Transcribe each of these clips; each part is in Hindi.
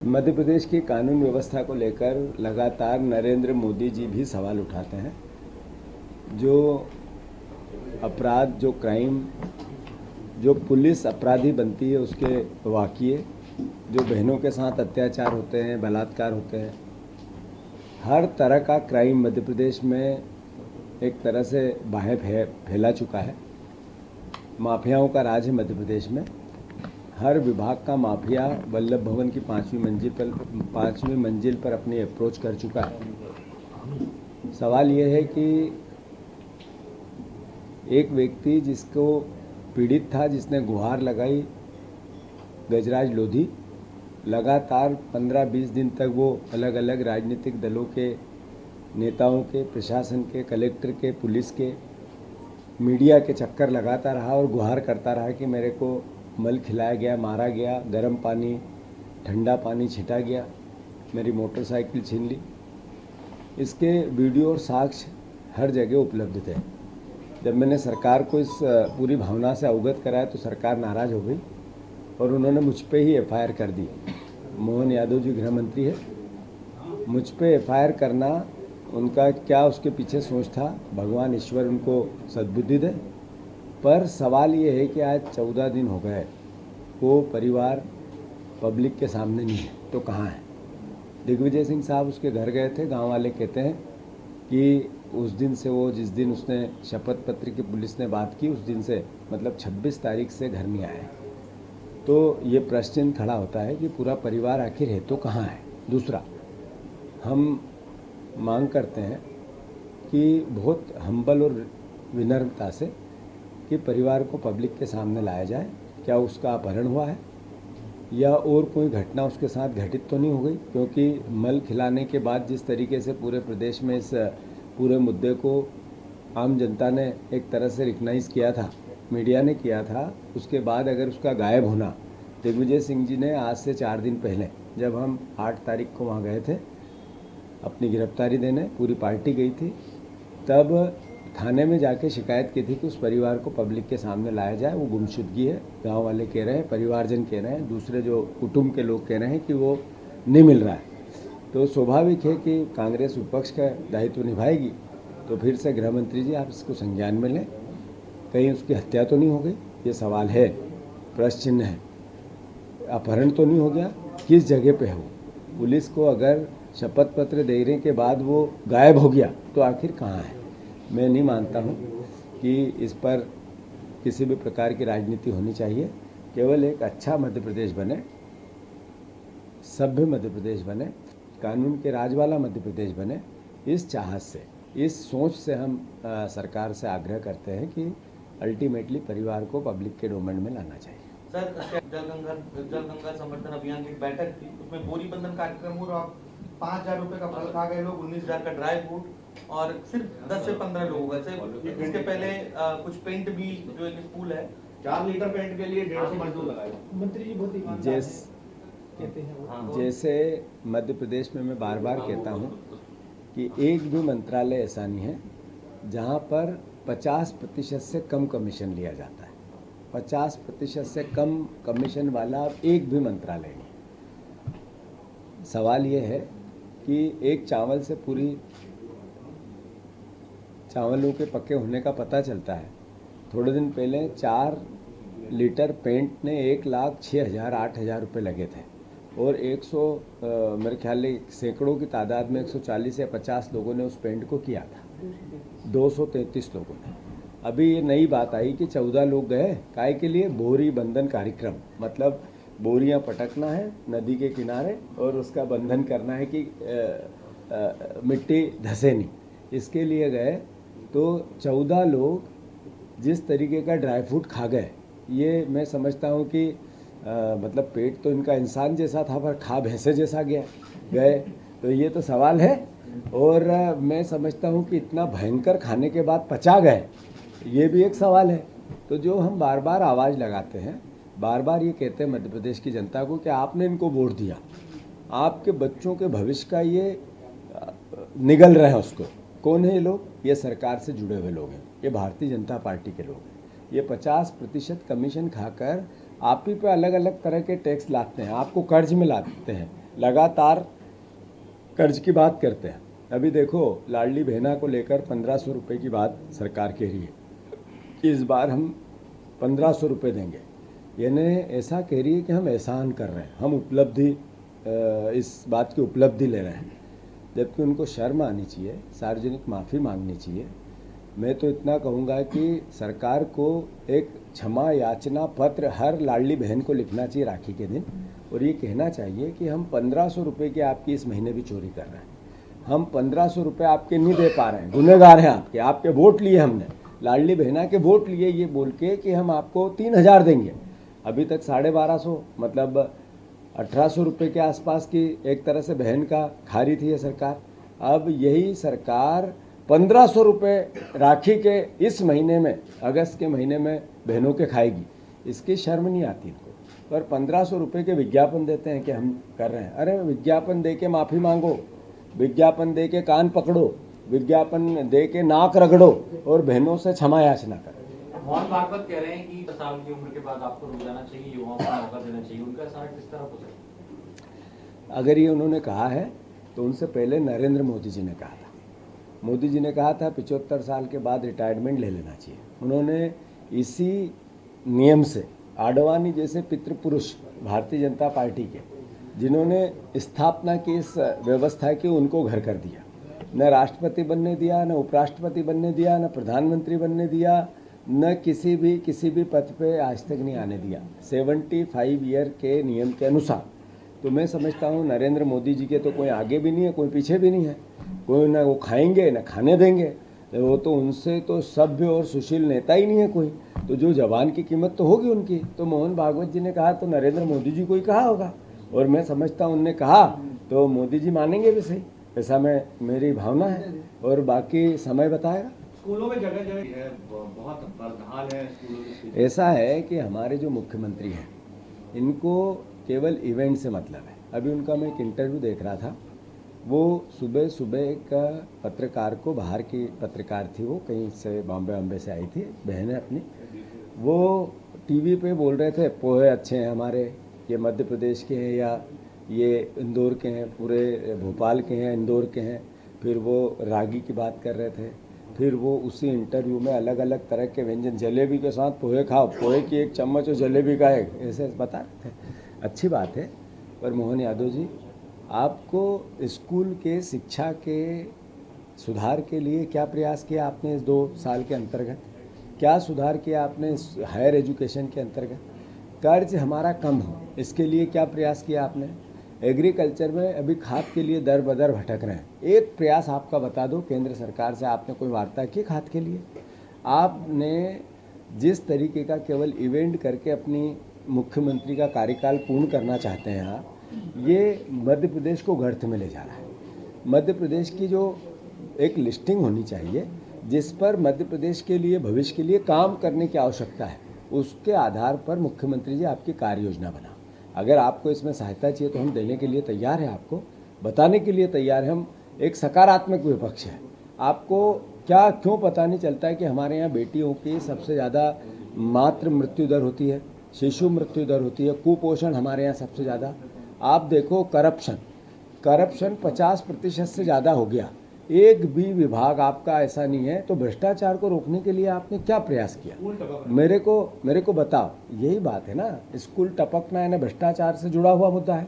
मध्य प्रदेश की कानून व्यवस्था को लेकर लगातार नरेंद्र मोदी जी भी सवाल उठाते हैं। जो अपराध, जो क्राइम, जो पुलिस अपराधी बनती है, उसके वाक़ये, जो बहनों के साथ अत्याचार होते हैं, बलात्कार होते हैं, हर तरह का क्राइम मध्य प्रदेश में एक तरह से बाहें फैला चुका है। माफियाओं का राज है मध्य प्रदेश में। हर विभाग का माफिया वल्लभ भवन की पाँचवीं मंजिल पर अपनी अप्रोच कर चुका है। सवाल यह है कि एक व्यक्ति जिसको पीड़ित था, जिसने गुहार लगाई, गजराज लोधी, लगातार 15-20 दिन तक वो अलग अलग राजनीतिक दलों के नेताओं के, प्रशासन के, कलेक्टर के, पुलिस के, मीडिया के चक्कर लगाता रहा और गुहार करता रहा कि मेरे को मल खिलाया गया, मारा गया, गर्म पानी, ठंडा पानी छिटा गया, मेरी मोटरसाइकिल छीन ली। इसके वीडियो और साक्ष्य हर जगह उपलब्ध थे। जब मैंने सरकार को इस पूरी भावना से अवगत कराया तो सरकार नाराज़ हो गई और उन्होंने मुझ पे ही एफआईआर कर दी। मोहन यादव जी गृह मंत्री है, मुझ पे एफआईआर करना उनका क्या उसके पीछे सोच था, भगवान ईश्वर उनको सद्बुद्धि दे। पर सवाल ये है कि आज 14 दिन हो गए, वो परिवार पब्लिक के सामने नहीं है, तो कहाँ है? दिग्विजय सिंह साहब उसके घर गए थे। गांव वाले कहते हैं कि उस दिन से वो, जिस दिन उसने शपथ पत्र की पुलिस ने बात की, उस दिन से मतलब 26 तारीख से घर नहीं आए। तो ये प्रश्न खड़ा होता है कि पूरा परिवार आखिर है तो कहाँ है? दूसरा, हम मांग करते हैं कि बहुत हम्बल और विनम्रता से कि परिवार को पब्लिक के सामने लाया जाए। क्या उसका अपहरण हुआ है या और कोई घटना उसके साथ घटित तो नहीं हो गई? क्योंकि मल खिलाने के बाद जिस तरीके से पूरे प्रदेश में इस पूरे मुद्दे को आम जनता ने एक तरह से रिकग्नाइज़ किया था, मीडिया ने किया था, उसके बाद अगर उसका गायब होना, दिग्विजय सिंह जी ने आज से 4 दिन पहले, जब हम 8 तारीख को वहाँ गए थे अपनी गिरफ्तारी देने, पूरी पार्टी गई थी, तब थाने में जाके शिकायत की थी कि उस परिवार को पब्लिक के सामने लाया जाए। वो गुमशुदगी है, गांव वाले कह रहे हैं, परिवारजन कह रहे हैं, दूसरे जो कुटुंब के लोग कह रहे हैं कि वो नहीं मिल रहा है। तो स्वाभाविक है कि कांग्रेस विपक्ष का दायित्व निभाएगी। तो फिर से गृह मंत्री जी, आप इसको संज्ञान में लें, कहीं उसकी हत्या तो नहीं हो गई? ये सवाल है, प्रश्न चिन्ह है। अपहरण तो नहीं हो गया? किस जगह पे हो? पुलिस को अगर शपथ पत्र देने के बाद वो गायब हो गया तो आखिर कहाँ है? मैं नहीं मानता हूँ कि इस पर किसी भी प्रकार की राजनीति होनी चाहिए। केवल एक अच्छा मध्य प्रदेश बने, सभ्य मध्य प्रदेश बने, कानून के राज वाला मध्य प्रदेश बने, इस चाहत से, इस सोच से हम सरकार से आग्रह करते हैं कि अल्टीमेटली परिवार को पब्लिक के डोमेन में लाना चाहिए। सर, जल गंगा समर्थन अभियान की बैठक थी, उसमें बोरी बंधन कार्यक्रम हुआ। 5,000 रुपए का फल खा गए लोग, 19,000 का ड्राई फ्रूट और सिर्फ 10 से 15 लोग गए। इसके पहले कुछ पेंट भी, जो एक स्कूल है, 4 लीटर पेंट के लिए 150 मजदूर लगाए। मंत्री जी बहुत ईमानदार कहते हैं। जैसे मध्य प्रदेश में मैं बार बार कहता हूँ कि एक भी मंत्रालय ऐसा नहीं है जहाँ पर 50% से कम कमीशन लिया जाता है। 50% से कम कमीशन वाला एक भी मंत्रालय नहीं। सवाल ये है कि एक चावल से पूरी चावलों के पके होने का पता चलता है। थोड़े दिन पहले 4 लीटर पेंट ने 1,06,000 8,000 रुपये लगे थे और 100 मेरे ख्याल से सैकड़ों की तादाद में 140 या 50 लोगों ने उस पेंट को किया था, 233 लोगों ने। अभी ये नई बात आई कि 14 लोग गए, काय के लिए? बोरी बंधन कार्यक्रम, मतलब बोरियां पटकना है नदी के किनारे और उसका बंधन करना है कि मिट्टी धसे नहीं, इसके लिए गए। तो 14 लोग जिस तरीके का ड्राई फ्रूट खा गए, ये मैं समझता हूँ कि मतलब पेट तो इनका इंसान जैसा था पर खा भैंसे जैसा गए। तो ये तो सवाल है। और मैं समझता हूँ कि इतना भयंकर खाने के बाद पचा गए, ये भी एक सवाल है। तो जो हम बार बार आवाज़ लगाते हैं, बार बार ये कहते हैं मध्य प्रदेश की जनता को कि आपने इनको वोट दिया, आपके बच्चों के भविष्य का ये निगल रहे हैं उसको। कौन है ये लोग? ये सरकार से जुड़े हुए लोग हैं, ये भारतीय जनता पार्टी के लोग हैं। ये 50% कमीशन खाकर आप ही पे अलग अलग तरह के टैक्स लाते हैं, आपको कर्ज में लाते हैं, लगातार कर्ज की बात करते हैं। अभी देखो, लाडली बहना को लेकर 1500 रुपये की बात सरकार कह रही है कि इस बार हम 1500 रुपये देंगे। यानी ऐसा कह रही है कि हम एहसान कर रहे हैं, हम उपलब्धि, इस बात की उपलब्धि ले रहे हैं, जबकि उनको शर्म आनी चाहिए, सार्वजनिक माफ़ी मांगनी चाहिए। मैं तो इतना कहूँगा कि सरकार को एक क्षमा याचना पत्र हर लाडली बहन को लिखना चाहिए राखी के दिन, और ये कहना चाहिए कि हम 1500 रुपये की आपकी इस महीने भी चोरी कर रहे हैं, हम 1500 रुपये आपके नहीं दे पा रहे हैं, गुनहगार हैं आपके वोट लिए हमने, लाडली बहना के वोट लिए, ये बोल के कि हम आपको 3000 देंगे। अभी तक 1250, मतलब 1800 रुपये के आसपास की एक तरह से बहन का खा रही थी ये सरकार। अब यही सरकार 1500 रुपये राखी के इस महीने में, अगस्त के महीने में बहनों के खाएगी। इसकी शर्म नहीं आती इनको। पर 1500 रुपये के विज्ञापन देते हैं कि हम कर रहे हैं। अरे विज्ञापन दे के माफ़ी मांगो, विज्ञापन दे के कान पकड़ो, विज्ञापन दे के नाक रगड़ो और बहनों से क्षमा याचना करो। मोहन भागवत कह रहे हैं कि 10 साल की उम्र के बाद आपको रुक जाना चाहिए, युवाओं को मौका देना चाहिए, उनका सारा किस तरह हो सकता है? अगर ये उन्होंने कहा है तो उनसे पहले नरेंद्र मोदी जी ने कहा था। मोदी जी ने कहा था 75 साल के बाद रिटायरमेंट ले लेना चाहिए। उन्होंने इसी नियम से आडवाणी जैसे पितृपुरुष भारतीय जनता पार्टी के, जिन्होंने स्थापना की इस व्यवस्था की, उनको घर कर दिया। न राष्ट्रपति बनने दिया, न उपराष्ट्रपति बनने दिया, न प्रधानमंत्री बनने दिया, न किसी भी पद पे आज तक नहीं आने दिया 75 ईयर के नियम के अनुसार। तो मैं समझता हूँ नरेंद्र मोदी जी के तो कोई आगे भी नहीं है, कोई पीछे भी नहीं है, कोई ना वो खाएंगे ना खाने देंगे, वो तो उनसे तो सभ्य और सुशील नेता ही नहीं है कोई। तो जो जवान की कीमत तो होगी उनकी। तो मोहन भागवत जी ने कहा तो नरेंद्र मोदी जी को ही कहा होगा, और मैं समझता हूँ उनने कहा तो मोदी जी मानेंगे भी सही, ऐसा मेरी भावना है, और बाकी समय बताएगा। स्कूलों में जगह जगह बहुत बदहाल है स्कूलों की। ऐसा है कि हमारे जो मुख्यमंत्री हैं, इनको केवल इवेंट से मतलब है। अभी उनका मैं एक इंटरव्यू देख रहा था, वो सुबह सुबह एक पत्रकार को, बाहर की पत्रकार थी, वो कहीं से बॉम्बे से आई थी, बहन है अपनी, वो टीवी पे बोल रहे थे पोहे अच्छे हैं हमारे, ये मध्य प्रदेश के हैं या ये इंदौर के हैं, पूरे भोपाल के हैं, इंदौर के हैं। फिर वो रागी की बात कर रहे थे। फिर वो उसी इंटरव्यू में अलग अलग तरह के व्यंजन, जलेबी के साथ पोहे खाओ, पोहे की एक चम्मच और जलेबी का एक, ऐसे बता रहे थे। अच्छी बात है, पर मोहन यादव जी, आपको स्कूल के शिक्षा के सुधार के लिए क्या प्रयास किया आपने इस 2 साल के अंतर्गत? क्या सुधार किया आपने इस हायर एजुकेशन के अंतर्गत? कर्ज हमारा कम हो, इसके लिए क्या प्रयास किया आपने? एग्रीकल्चर में अभी खाद के लिए दर बदर भटक रहे हैं, एक प्रयास आपका बता दो, केंद्र सरकार से आपने कोई वार्ता की खाद के लिए? आपने जिस तरीके का केवल इवेंट करके अपनी मुख्यमंत्री का कार्यकाल पूर्ण करना चाहते हैं आप, ये मध्य प्रदेश को गर्त में ले जा रहा है। मध्य प्रदेश की जो एक लिस्टिंग होनी चाहिए, जिस पर मध्य प्रदेश के लिए भविष्य के लिए काम करने की आवश्यकता है, उसके आधार पर मुख्यमंत्री जी आपकी कार्य योजना बना। अगर आपको इसमें सहायता चाहिए तो हम देने के लिए तैयार हैं, आपको बताने के लिए तैयार हैं। हम एक सकारात्मक विपक्ष है। आपको क्यों पता नहीं चलता है कि हमारे यहाँ बेटियों की सबसे ज़्यादा मातृ मृत्यु दर होती है, शिशु मृत्यु दर होती है, कुपोषण हमारे यहाँ सबसे ज़्यादा। आप देखो करप्शन 50% से ज़्यादा हो गया। एक भी विभाग आपका ऐसा नहीं है। तो भ्रष्टाचार को रोकने के लिए आपने क्या प्रयास किया? मेरे को बताओ। यही बात है ना, स्कूल टपकना है ना, भ्रष्टाचार से जुड़ा हुआ मुद्दा है।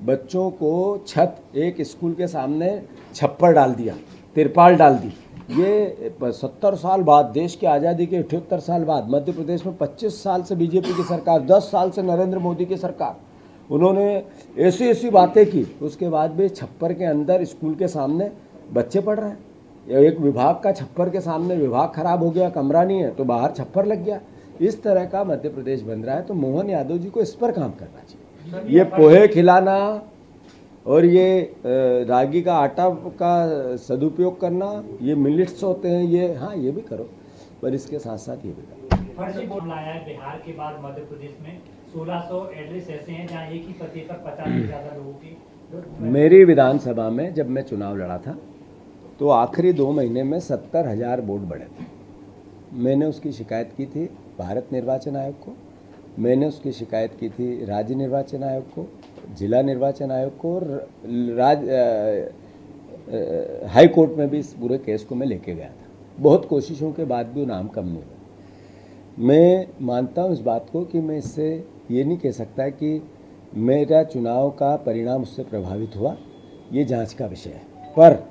बच्चों को छत, एक स्कूल के सामने छप्पर डाल दिया, तिरपाल डाल दी। ये 70 साल बाद, देश की आज़ादी के 78 साल बाद मध्य प्रदेश में 25 साल से बीजेपी की सरकार, 10 साल से नरेंद्र मोदी की सरकार, उन्होंने ऐसी बातें की, उसके बाद भी छप्पर के अंदर स्कूल के सामने बच्चे पढ़ रहे हैं। एक विभाग का छप्पर के सामने, विभाग खराब हो गया, कमरा नहीं है तो बाहर छप्पर लग गया। इस तरह का मध्य प्रदेश बन रहा है। तो मोहन यादव जी को इस पर काम करना चाहिए। ये पोहे खिलाना और ये रागी का आटा का सदुपयोग करना, ये मिलेट्स होते हैं, ये हाँ ये भी करो, पर इसके साथ साथ ये भी करो। फर्जी बोर्ड लाया है बिहार के बाद मध्य प्रदेश में 1600 एड्रेस ऐसे हैं जहाँ एक ही पते पर 50 से ज़्यादा लोगों की। मेरी विधानसभा में जब मैं चुनाव लड़ा था तो आखिरी 2 महीने में 70,000 वोट बढ़े थे। मैंने उसकी शिकायत की थी भारत निर्वाचन आयोग को, मैंने उसकी शिकायत की थी राज्य निर्वाचन आयोग को, जिला निर्वाचन आयोग को और हाई कोर्ट में भी इस पूरे केस को मैं लेके गया था। बहुत कोशिशों के बाद भी वो नाम कम नहीं हुआ। मैं मानता हूँ इस बात को कि मैं इससे ये नहीं कह सकता कि मेरा चुनाव का परिणाम उससे प्रभावित हुआ, ये जांच का विषय है। पर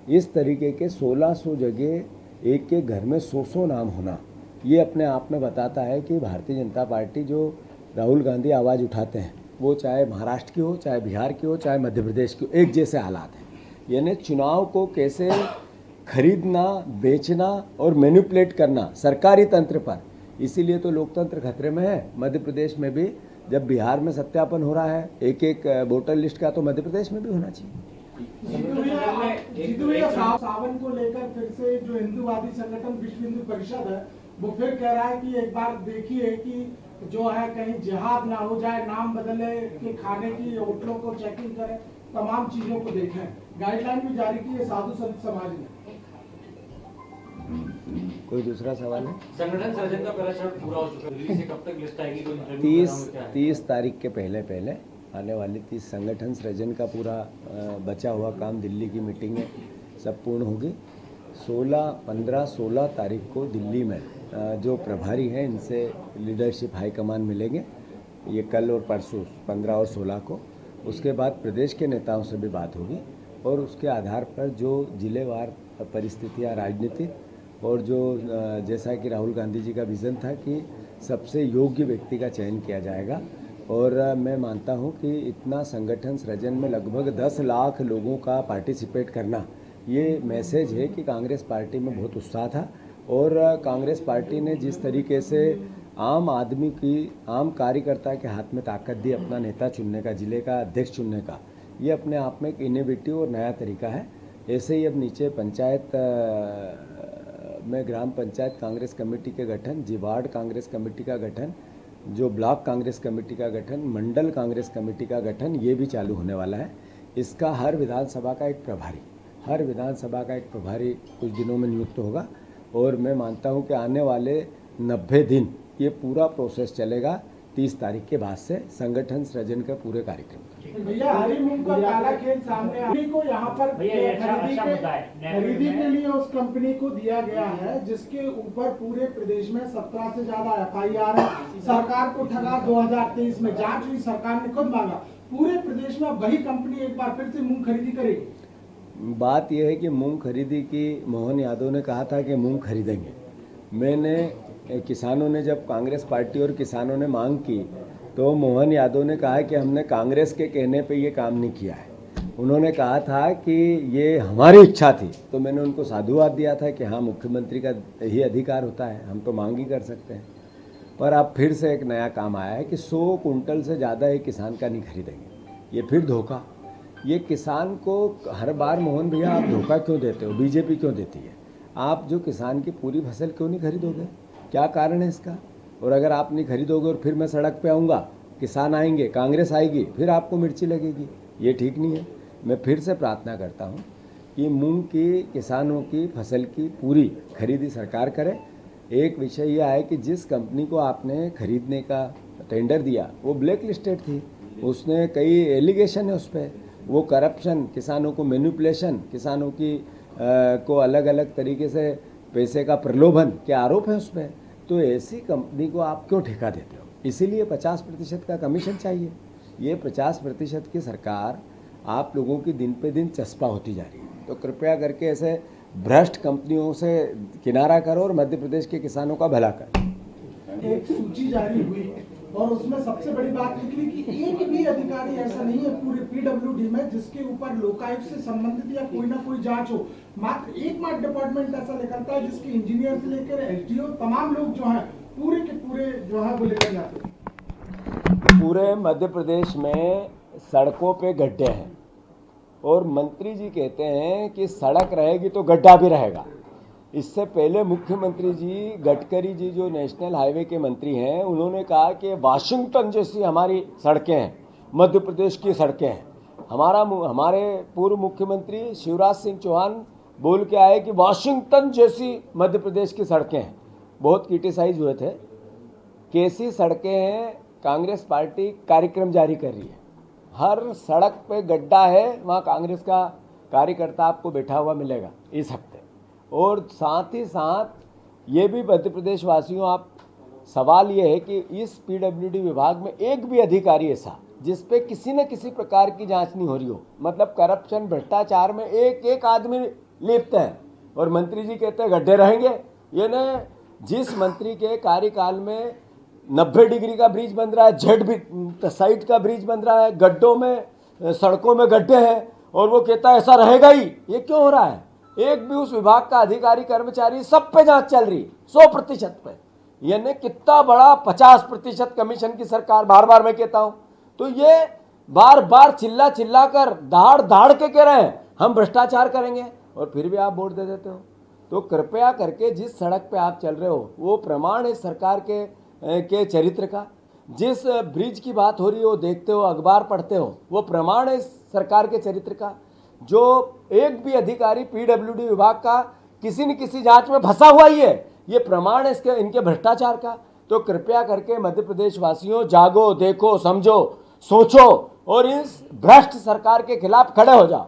इस तरीके के 1600 जगह एक एक घर में 100 नाम होना, ये अपने आप में बताता है कि भारतीय जनता पार्टी जो राहुल गांधी आवाज़ उठाते हैं, वो चाहे महाराष्ट्र की हो, चाहे बिहार की हो, चाहे मध्य प्रदेश की हो, एक जैसे हालात हैं। यानी चुनाव को कैसे खरीदना, बेचना और मैनिपुलेट करना सरकारी तंत्र पर, इसीलिए तो लोकतंत्र खतरे में है। मध्य प्रदेश में भी जब बिहार में सत्यापन हो रहा है एक एक वोटर लिस्ट का, तो मध्य प्रदेश में भी होना चाहिए। सावन को लेकर फिर से जो हिंदूवादी संगठन विश्व हिंदू परिषद है वो फिर कह रहा है कि एक बार देखिए कि जो है कहीं जिहाद ना हो जाए, नाम बदले के खाने की, होटलों को चेकिंग करें, तमाम चीजों को देखें। गाइडलाइन भी जारी की है साधु संत समाज ने। कोई दूसरा सवाल है? संगठन सर्जन का पहला चरण पूरा हो चुका है, दिल्ली से कब तक लिस्ट आएगी? कोई इंटरव्यू 30 तारीख के पहले आने वाली 30 संगठन सृजन का पूरा बचा हुआ काम, दिल्ली की मीटिंग में सब पूर्ण होगी। 16 तारीख को दिल्ली में जो प्रभारी हैं इनसे लीडरशिप हाईकमान मिलेंगे, ये कल और परसों 15 और 16 को। उसके बाद प्रदेश के नेताओं से भी बात होगी और उसके आधार पर जो जिलेवार परिस्थितियाँ राजनीतिक और जो जैसा कि राहुल गांधी जी का विज़न था कि सबसे योग्य व्यक्ति का चयन किया जाएगा। और मैं मानता हूं कि इतना संगठन सृजन में लगभग 10 लाख लोगों का पार्टिसिपेट करना, ये मैसेज है कि कांग्रेस पार्टी में बहुत उत्साह था। और कांग्रेस पार्टी ने जिस तरीके से आम आदमी की, आम कार्यकर्ता के हाथ में ताकत दी अपना नेता चुनने का, जिले का अध्यक्ष चुनने का, ये अपने आप में एक इनोवेटिव और नया तरीका है। ऐसे ही अब नीचे पंचायत में ग्राम पंचायत कांग्रेस कमेटी के गठन, जिवाड़ कांग्रेस कमेटी का गठन, जो ब्लॉक कांग्रेस कमेटी का गठन, मंडल कांग्रेस कमेटी का गठन, ये भी चालू होने वाला है। इसका हर विधानसभा का एक प्रभारी कुछ दिनों में नियुक्त होगा। और मैं मानता हूं कि आने वाले 90 दिन ये पूरा प्रोसेस चलेगा। 30 तारीख के बाद से संगठन सृजन का पूरे कार्यक्रम। भैया हरी मूंग का काला खेल सामने को यहाँ पर खरीदी के लिए उस कंपनी को दिया गया है, जिसके ऊपर पूरे प्रदेश में 17 से ज्यादा FIR है। सरकार को ठगा 2023 में, जांच हुई, सरकार ने खुद मांगा। पूरे प्रदेश में वही कंपनी एक बार फिर से मूंग खरीदी करेगी। बात यह है कि मूंग खरीदी की मोहन यादव ने कहा था कि मूंग खरीदेंगे। किसानों ने जब कांग्रेस पार्टी और किसानों ने मांग की तो मोहन यादव ने कहा कि हमने कांग्रेस के कहने पे ये काम नहीं किया है। उन्होंने कहा था कि ये हमारी इच्छा थी, तो मैंने उनको साधुवाद दिया था कि हाँ, मुख्यमंत्री का ही अधिकार होता है, हम तो मांग ही कर सकते हैं। पर अब फिर से एक नया काम आया है कि 100 कुंटल से ज़्यादा एक किसान का नहीं खरीदेंगे। ये फिर धोखा। ये किसान को हर बार, मोहन भैया आप धोखा क्यों देते हो? बीजेपी क्यों देती है? आप जो किसान की पूरी फसल क्यों नहीं खरीदोगे? क्या कारण है इसका? और अगर आप नहीं खरीदोगे और फिर मैं सड़क पे आऊँगा, किसान आएंगे, कांग्रेस आएगी, फिर आपको मिर्ची लगेगी, ये ठीक नहीं है। मैं फिर से प्रार्थना करता हूँ कि मूंग की, किसानों की फसल की पूरी खरीदी सरकार करे। एक विषय यह है कि जिस कंपनी को आपने खरीदने का टेंडर दिया वो ब्लैक लिस्टेड थी, उसने कई एलिगेशन है उस पर, वो करप्शन, किसानों को मैनिपुलेशन, किसानों की को अलग अलग तरीके से पैसे का प्रलोभन के आरोप है उस पर। तो ऐसी कंपनी को आप क्यों ठेका देते हो? इसीलिए 50% का कमीशन चाहिए। ये 50% की सरकार आप लोगों की दिन पे दिन चस्पा होती जा रही है। तो कृपया करके ऐसे भ्रष्ट कंपनियों से किनारा करो और मध्य प्रदेश के किसानों का भला करो। एक सूची जारी हुई और उसमें सबसे बड़ी बात निकली कि एक भी अधिकारी ऐसा नहीं है पूरे PWD में जिसके ऊपर लोकायुक्त से संबंधित या कोई ना कोई जांच हो। मात्र एकमात्र डिपार्टमेंट ऐसा निकलता है जिसके इंजीनियर से लेकर SDO तमाम लोग जो हैं पूरे के पूरे जो है वो लेकर जाते हैं। पूरे मध्य प्रदेश में सड़कों पे गड्ढे हैं और मंत्री जी कहते हैं कि सड़क रहेगी तो गड्ढा भी रहेगा। इससे पहले मुख्यमंत्री जी, गडकरी जी जो नेशनल हाईवे के मंत्री हैं, उन्होंने कहा कि वाशिंगटन जैसी हमारी सड़कें हैं, मध्य प्रदेश की सड़कें हैं। हमारे पूर्व मुख्यमंत्री शिवराज सिंह चौहान बोल के आए कि वाशिंगटन जैसी मध्य प्रदेश की सड़कें हैं। बहुत क्रिटिसाइज हुए थे। कैसी सड़कें हैं? कांग्रेस पार्टी कार्यक्रम जारी कर रही है। हर सड़क पे गड्ढा है, वहाँ कांग्रेस का कार्यकर्ता आपको बैठा हुआ मिलेगा इस हफ्ते। और साथ ही साथ ये भी मध्य प्रदेश वासियों, आप सवाल ये है कि इस पीडब्ल्यूडी विभाग में एक भी अधिकारी ऐसा जिस पे किसी न किसी प्रकार की जांच नहीं हो रही हो, मतलब करप्शन भ्रष्टाचार में एक एक आदमी लिप्त है और मंत्री जी कहते हैं गड्ढे रहेंगे। ये न जिस मंत्री के कार्यकाल में 90 डिग्री का ब्रिज बन रहा है, जेड साइड का ब्रिज बन रहा है, गड्ढों में सड़कों में गड्ढे हैं और वो कहता है ऐसा रहेगा ही, ये क्यों हो रहा है? एक भी उस विभाग का अधिकारी कर्मचारी, सब पे जांच चल रही 100% पे, यानी कितना बड़ा 50% कमीशन की सरकार, बार बार मैं कहता हूं। तो ये बार बार चिल्ला चिल्ला कर दाड़ दाड़ के कह रहे हैं हम भ्रष्टाचार करेंगे और फिर भी आप वोट दे देते हो। तो कृपया करके जिस सड़क पे आप चल रहे हो वो प्रमाण है सरकार के चरित्र का। जिस ब्रिज की बात हो रही है वो देखते हो, अखबार पढ़ते हो, वो प्रमाण है सरकार के चरित्र का। जो एक भी अधिकारी पीडब्ल्यूडी विभाग का किसी न किसी जांच में फंसा हुआ ही है, ये प्रमाण है इसके इनके भ्रष्टाचार का। तो कृपया करके मध्य प्रदेश वासियों, जागो, देखो, समझो, सोचो और इस भ्रष्ट सरकार के खिलाफ खड़े हो जाओ।